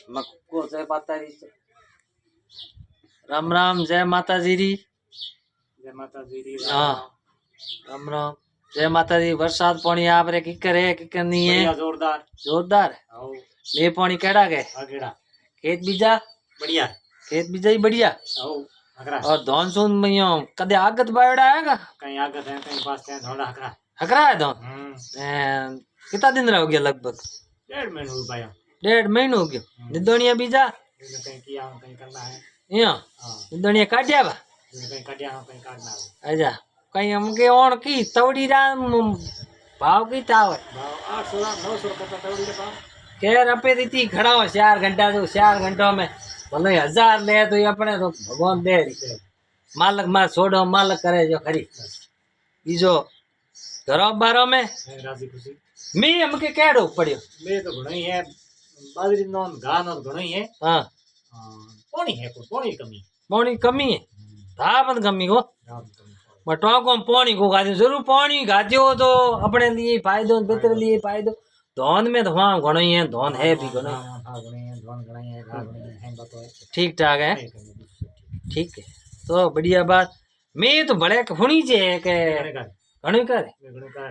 मक्को जय माता दी। राम राम जय माता जी री। जय माता दी। हाँ राम राम जय माता दी। बरसात पानी आप रे किकर है किकर नहीं है? जोरदार जोरदार। ये पानी केड़ा के? खेत बीजा बढ़िया। खेत बीजा ही बढ़िया। और धौन सुन मैयो कदे आगत बायोड़ा आएगा? कहीं आगत है कहीं पास है धौड़ा हकरा। हकरा है धौन। कितना दिन रह गया? लगभग 1.5 महीना हो गया। 1.5 महीना हो गया। निदोनिया बीजा कहीं किया कहीं करना है। यहाँ निदोनिया काटिया बा कहीं काटिया कहीं काटना है। अच्छा कहीं हमके ओण की तवड़ी राम भाव की ताव 800 900 रुपये तवड़ी के भाव। खैर अपे रीति खड़ा हो 4 घंटा जो 4 घंटों में भले 1000 ले तो ये अपने तो भगवान दे मालक मार छोड़ो मालक करे जो खरी बीजो घरों बारों में राजी खुशी मी हमके केड़ो पड़ियो मैं तो घणो ही है बाजरी नो घा नो घणो ही है। हां पानी है को पानी कमी है धापन कमी को टोको पानी को गाजो जरूर पानी गाजो तो अपने लिए फायदो बेहतर लिए फायदो धौन में तो वहाँ घणो ही है धौन है भी घणो ठीक ठाक है ठीक है तो बढ़िया बात मैं तो बड़े हुनी जे के घणो करे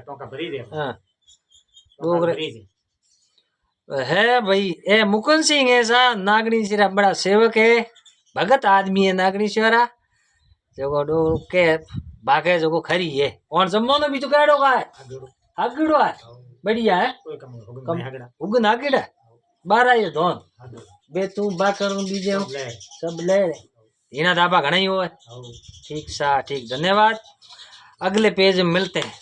टोका भरी दे। हां है भाई ए मुकुंद सिंह ऐसा नागरी सिरा बड़ा सेवक है भगत आदमी है नागरी सिरा जो डो के भागे जो खरी है और जमनो भी तो केड़ो का है हगड़ो है बढ़िया है उगन हगड़ा 12 ये धोन बे तू बा करूं बीजे सब ले इना दाबा घणा ही होवे ठीक सा ठीक धन्यवाद अगले पेज में मिलते हैं।